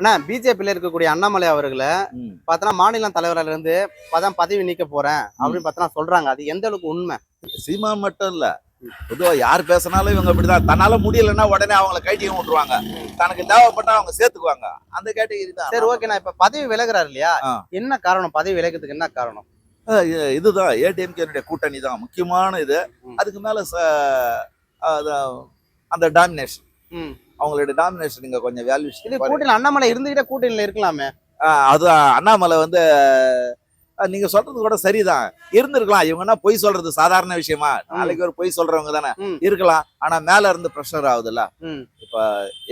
ஆனா பிஜேபியில இருக்கக்கூடிய அண்ணாமலை அவர்களை பார்த்தனா மாநில தலைவரில இருந்து பதவி நீக்க போறேன் அப்படின்னு பார்த்தனா சொல்றாங்க. அது எந்த அளவுக்கு உண்மை? சீமான் மட்டும் இல்ல, பொதுவா யார் பேசினாலும் இவங்க இப்படிதான். தன்னால முடியலன்னா உடனே அவங்கள கைட்டியும் விட்டுருவாங்க, தனக்கு தேவைப்பட்டா அவங்க சேர்த்துக்குவாங்க. அந்த கேட்டகரி தான். சரி, ஓகே. நான் இப்ப பதவி விலகுறாரு இல்லையா, என்ன காரணம்? பதவி விலகிறதுக்கு என்ன காரணம்? இதுதான் ஏடிஎம்கே கூட்டணி தான் முக்கியமான இது. அதுக்கு மேல அந்த டாமினேஷன், அவங்களுடைய டாமினேஷன் இங்க கொஞ்சம் வேல்யூஷன். இது கூட்டணி அண்ணாமலை இருந்துகிட்டே கூட்டணியில இருக்கலாமே. அது அண்ணாமலை நீங்க சொல்றது கூட சரிதான், இருந்திருக்கலாம். இவங்கன்னா பொய் சொல்றது சாதாரண விஷயமா? நாளைக்கு ஒரு பொய் சொல்றவங்க தானே இருக்கலாம். ஆனா மேல இருந்து ப்ரெஷர் ஆகுதுல்ல. இப்ப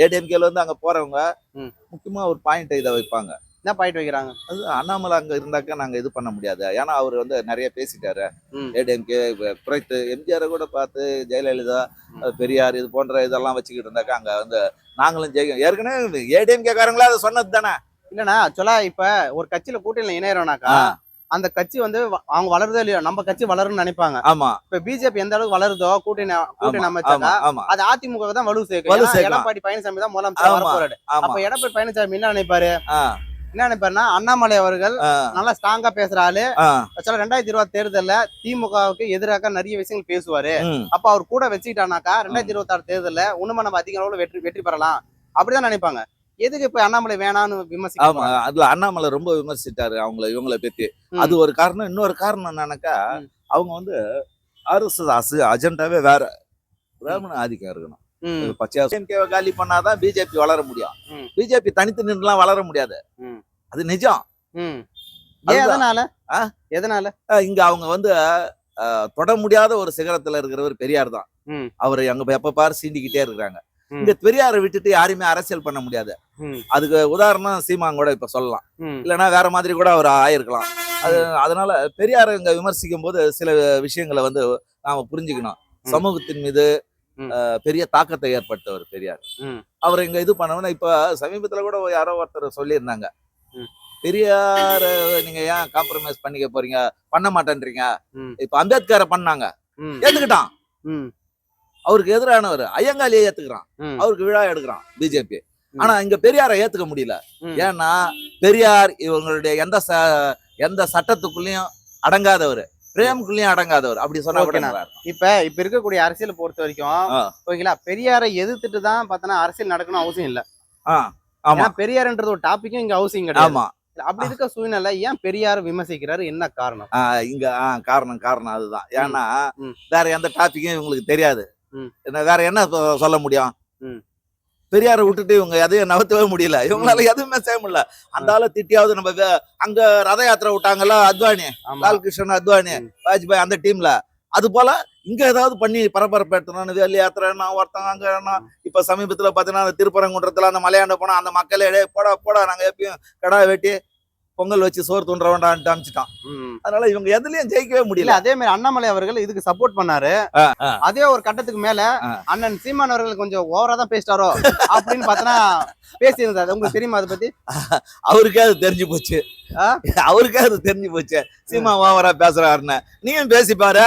ஏடிஎம்கேல அங்க போறவங்க முக்கியமா ஒரு பாயிண்ட் இதை வைப்பாங்க. என்ன பாயிண்ட் வைக்கிறாங்க? அது அண்ணாமலை அங்க இருந்தாக்கா நாங்க இது பண்ண முடியாது. ஏன்னா அவர் நிறைய பேசிட்டாரு. ஏடிஎம்கே குறைத்து எம்ஜிஆரை கூட பார்த்து ஜெயலலிதா, பெரியார் இது போன்ற இதெல்லாம் வச்சுக்கிட்டு இருந்தாக்கா அங்க நாங்களும் ஜெயிக்கும். ஏற்கனவே ஏடிஎம்கே காரங்களா அதை சொன்னது தானே. இல்லன்னா ஆக்சுவலா இப்ப ஒரு கட்சியில கூட்டணியில இணையறோம்னாக்கா அந்த கட்சி அவங்க வளருதோ இல்லையோ, நம்ம கட்சி வளரும்னு நினைப்பாங்க. ஆமா, இப்ப பிஜேபி எந்த அளவுக்கு வளருதோ கூட்டணி அமைச்சாங்க, அது அதிமுக தான் வலு சேர்க்கும். எடப்பாடி பழனிசாமி தான் முதலமைச்சர் வர போறாரு. அப்ப எடப்பாடி பழனிசாமி என்ன நினைப்பாருன்னா, அண்ணாமலை அவர்கள் நல்லா ஸ்ட்ராங்கா பேசுற ஆளு. 2020 தேர்தல்ல திமுகவுக்கு எதிராக நிறைய விஷயங்கள் பேசுவாரு. அப்ப அவர் கூட வச்சுக்கிட்டானாக்கா 2026 தேர்தல்ல உண்மை நம்ம அதிக அளவுல வெற்றி பெறலாம் அப்படிதான் நினைப்பாங்க. எதுக்கு இப்ப அண்ணாமலை வேணான்னு விமர்சிக்க? அதுல அண்ணாமலை ரொம்ப விமர்சிட்டாரு இவங்களை பத்தி. அது ஒரு காரணம். இன்னொரு காரணம் என்னன்னாக்கா, அவங்க RSS அஜெண்டாவே வேற, பிராமண ஆதிக்கம் இருக்கணும். பச்சை காலி பண்ணாதான் பிஜேபி வளர முடியும். பிஜேபி தனித்து நின்றுலாம் வளர முடியாது, அது நிஜம். எதனால இங்க அவங்க தொட முடியாத ஒரு சிகரத்துல இருக்கிறவர் பெரியார் தான். அவரு அங்க எப்ப பாரு சீண்டிக்கிட்டே இருக்கிறாங்க. இந்த பெரியாரை விட்டுட்டு யாருமே அரசியல் பண்ண முடியாது. அதுக்கு உதாரணம் சீமான் கூட இப்ப சொல்லலாம், இல்லைன்னா வேற மாதிரி கூட அவர் ஆயிருக்கலாம். அதனால பெரியாரை இங்க விமர்சிக்கும் போது சில விஷயங்களை நாம புரிஞ்சுக்கணும். சமூகத்தின் மீது பெரிய தாக்கத்தை ஏற்படுத்தவர் பெரியார். அவர் இங்க இது பண்ணணும்னா, இப்ப சமீபத்துல கூட யாரோ ஒருத்தர் சொல்லியிருந்தாங்க, பெரியார நீங்க ஏன் காம்ப்ரமைஸ் பண்ணிக்க போறீங்க, பண்ண மாட்டேன்றீங்க. இப்ப அம்பேத்கரை பண்ணாங்க, ஏத்துக்கிட்டான். அவருக்கு எதிரானவர் ஐயங்காலியை ஏத்துக்கிறான், அவருக்கு விழா எடுக்கிறான் பிஜேபி. ஆனா இங்க பெரியாரை ஏத்துக்க முடியல. ஏன்னா பெரியார் இவங்களுடைய எந்த சட்டத்துக்குள்ளயும் அடங்காதவர், பிரேமுக்குள்ளயும் அடங்காதவர். அப்படி சொன்னா இப்ப இருக்கக்கூடிய அரசியலை பொறுத்த வரைக்கும் ஓகேங்களா, பெரியாரை எதிர்த்துட்டு தான் பார்த்தனா அரசியல் நடக்கணும் அவசியம் இல்ல. பெரியார்ன்றது ஒரு டாபிக்கும் இங்க அவசியம் கிடையாது. அப்படி இருக்க சூழ்நிலை ஏன் பெரியார் விமர்சிக்கிறாரு? என்ன காரணம்? இங்க காரணம் அதுதான். ஏன்னா வேற எந்த டாபிக்கும் இவங்களுக்கு தெரியாது. வேற என்ன சொல்ல முடியும்? பெரியாரை விட்டுட்டு இவங்க எதையும் நகர்த்தவே முடியல, இவங்களால எதுவுமே செய்ய முடியல. அந்த ஆளை திட்டியாவது நம்ம அங்க ரத யாத்திரை விட்டாங்கல்ல, அத்வானி, லால்கிருஷ்ணன் அத்வானி, வாஜ்பாய் அந்த டீம்ல. அது போல இங்க ஏதாவது பண்ணி பரபரப்பு எடுத்தணும். வேலி யாத்திரை ஒருத்தவங்க அங்க. இப்ப சமீபத்துல பாத்தீங்கன்னா திருப்பரங்குன்றத்துல அந்த மலையாண்ட போனா அந்த மக்களே போடா நாங்க எப்பயும் கடா வெட்டி பொங்கல் வச்சு சோறு தூண்ட வேண்டாம்னு அமைச்சிட்டான். அதனால இவங்க எதுலயும் ஜெயிக்கவே முடியல. அதே மாதிரி அண்ணாமலை அவர்கள் இதுக்கு சப்போர்ட் பண்ணாரு. அதே ஒரு கட்டத்துக்கு மேல அண்ணன் சீமான் அவர்கள் கொஞ்சம் ஓவரா தான் பேசிட்டாரோ அப்படின்னு பார்த்தனா பேசி இருந்தாரு. உங்களுக்கு தெரியுமா அதை பத்தி? அவருக்கே அது தெரிஞ்சு போச்சு, சீமா ஓவரா பேசுறாருன்னு. நீயும் பேசி பாரு.